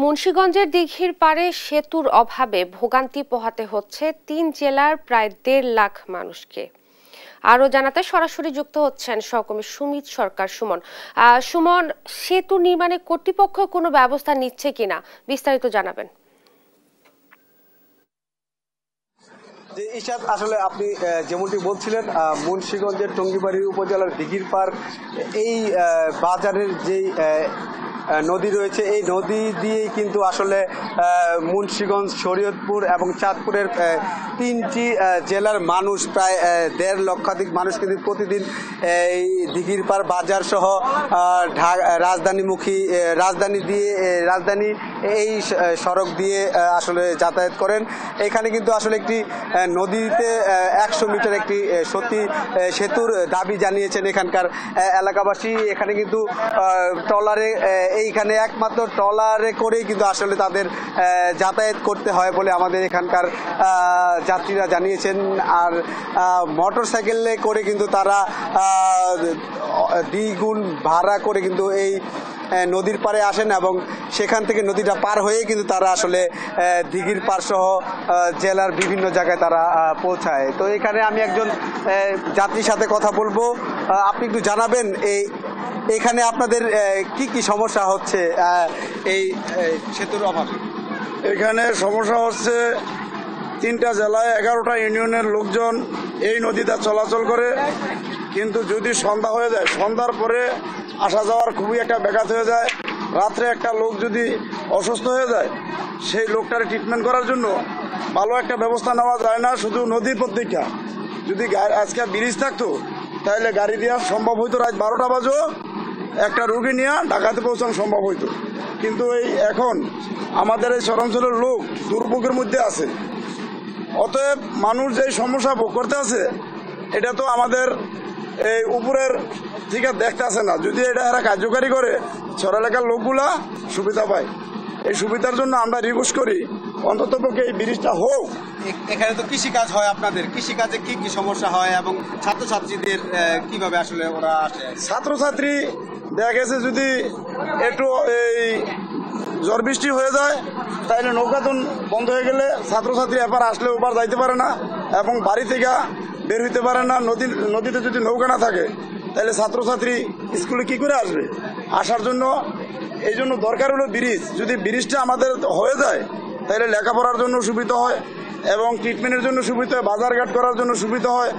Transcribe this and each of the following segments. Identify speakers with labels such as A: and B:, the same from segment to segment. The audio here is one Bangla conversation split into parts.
A: মুন্সিগঞ্জের দিঘির পাড়ে সেতুর অভাবে ভোগান্তি পোহাতে হচ্ছে ৩ জেলার প্রায় ১.৫ লাখ মানুষকে। আরো জানাতে সরাসরি যুক্ত হচ্ছেন সহকর্মী সুমিত সরকার সুমন। সুমন, সেতু নির্মাণে কর্তৃপক্ষ কোনো ব্যবস্থা নিচ্ছে কিনা বিস্তারিত জানাবেন।
B: ইশাদ, আসলে আপনি যেমনটি বলছিলেন, মুন্সিগঞ্জের টঙ্গিবাড়ি উপজেলার দিঘির পাড় এই বাজারের যেই নদী রয়েছে, এই নদী দিয়েই কিন্তু আসলে মুন্সিগঞ্জ, শরীয়তপুর এবং চাঁদপুরের ৩টি জেলার মানুষ, প্রায় ১.৫ লক্ষাধিক মানুষ কিন্তু প্রতিদিন এই দিঘির পাড় বাজার সহ রাজধানী এই সড়ক দিয়ে আসলে যাতায়াত করেন। এখানে কিন্তু আসলে একটি নদীতে ১০০ মিটার একটি সত্যি সেতুর দাবি জানিয়েছেন এখানকার এলাকাবাসী। এখানে কিন্তু ট্রলারে এইখানে একমাত্র ট্রলারে করেই কিন্তু আসলে তাদের যাতায়াত করতে হয় বলে আমাদের এখানকার যাত্রীরা জানিয়েছেন। আর মোটর সাইকেলে করে কিন্তু তারা দ্বিগুণ ভাড়া করে কিন্তু এই নদীর পাড়ে আসেন এবং সেখান থেকে নদীটা পার হয়ে কিন্তু তারা আসলে দিঘির পাড় সহ জেলার বিভিন্ন জায়গায় তারা পৌঁছায়। তো এখানে আমি একজন যাত্রীর সাথে কথা বলবো। আপনি একটু জানাবেন এখানে আপনাদের কি কি সমস্যা হচ্ছে এই সেতুর অভাবে?
C: এখানে সমস্যা হচ্ছে 3টা জেলায় 11টা ইউনিয়নের লোকজন এই নদীতে চলাচল করে, কিন্তু যদি সন্ধ্যা হয়ে যায়, সন্ধ্যার পরে আসা যাওয়ার খুবই একটা ব্যাঘাত হয়ে যায়। রাত্রে একটা লোক যদি অসুস্থ হয়ে যায়, সেই লোকটার ট্রিটমেন্ট করার জন্য ভালো একটা ব্যবস্থা নেওয়া যায় না। শুধু নদীর প্রত্যেকটা যদি আজকে ব্রিজ থাকতো তাহলে গাড়ি দেওয়া সম্ভব হইতো, রাত 12টা বাজেও একটা রুগী নিয়ে ঢাকাতে পৌঁছানো সম্ভব হইতো। কিন্তু এখন আমাদের এই শহরাঞ্চলের লোক দুর্ভোগের মধ্যে আছে। অতএব মানুষ যে সমস্যা ভোগ করতে আছে, এটা তো আমাদের এই উপরের থেকে দেখতে আসে না। যদি এটা এরা কার্যকারী করে, শহর এলাকার লোকগুলা সুবিধা পায়। এই সুবিধার জন্য আমরা রিকোয়েস্ট করি অন্তত পক্ষে এই ব্রিজটা হোক।
B: এখানে তো কৃষিকাজ হয়, আপনাদের কৃষিকাজে কি কি সমস্যা হয় এবং ছাত্রছাত্রীদের কিভাবে আসলে ওরা আসে?
C: ছাত্রছাত্রী দেখা গেছে যদি একটু এই ঝড় বৃষ্টি হয়ে যায়, তাইলে নৌকাতন বন্ধ হয়ে গেলে ছাত্রছাত্রী এবার আসলে ওপার যাইতে পারে না এবং বাড়ি থেকে বের হইতে পারে না। নদীতে যদি নৌকা না থাকে তাহলে ছাত্রছাত্রী স্কুলে কি করে আসবে? আসার জন্য এই জন্য দরকার হলো ব্রিজ। যদি ব্রিজটা আমাদের হয়ে যায় তাহলে লেখাপড়ার জন্য সুবিধা হয় এবং ট্রিটমেন্টের জন্য সুবিধা হয়, বাজারঘাট করার জন্য সুবিধা হয়।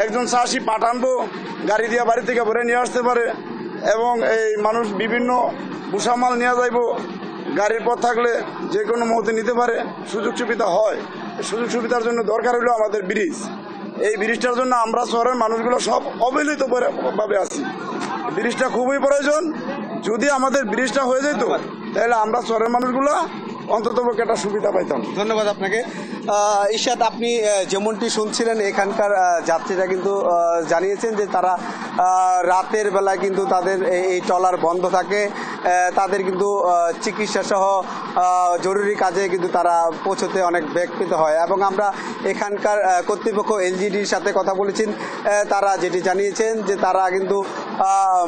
C: একজন চাষি পাঠানবো, গাড়ি দিয়ে বাড়ি থেকে ভরে নিয়ে আসতে পারে এবং এই মানুষ বিভিন্ন ভুষামাল নিয়ে যাইব, গাড়ির পথ থাকলে যে কোনো মুহূর্তে নিতে পারে, সুযোগ সুবিধা হয়। সুযোগ সুবিধার জন্য দরকার হলো আমাদের ব্রিজ। এই ব্রিজটার জন্য আমরা শহরের মানুষগুলো সব অবহেলিতভাবে আছি। ব্রিজটা খুবই প্রয়োজন। যদি আমাদের ব্রিজটা হয়ে যেত তাহলে আমরা শহরের মানুষগুলো অন্তত একটা সুবিধা পাইতাম।
B: ধন্যবাদ আপনাকে। ইশাদ, আপনি যেমনটি শুনছিলেন, এখানকার যাত্রীরা কিন্তু জানিয়েছেন যে তারা রাতের বেলায় কিন্তু তাদের এই ট্রলার বন্ধ থাকে, তাদের কিন্তু চিকিৎসা সহ জরুরি কাজে কিন্তু তারা পৌঁছতে অনেক বেগ পেতে হয়। এবং আমরা এখানকার কর্তৃপক্ষ এলজিডির সাথে কথা বলেছেন, তারা যেটি জানিয়েছেন যে তারা কিন্তু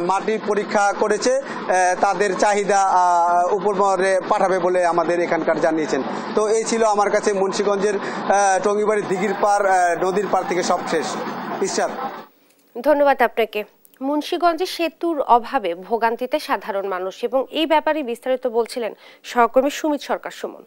B: মাটি পরীক্ষা করেছে, তাদের চাহিদা উপরমহলে পাঠাবে বলে আমাদের এখানকার জানিয়েছেন। তো এই ছিল আমার কাছে মুন্সিগঞ্জের টঙ্গিবাড়ি দিঘির পাড় নদীর পাড় থেকে সবশেষ। ইশাদ,
A: ধন্যবাদ আপনাকে। মুন্সিগঞ্জে সেতুর অভাবে ভোগান্তিতে সাধারণ মানুষ এবং এই ব্যাপারে বিস্তারিত বলছিলেন সহকর্মী সুমিত সরকার সুমন।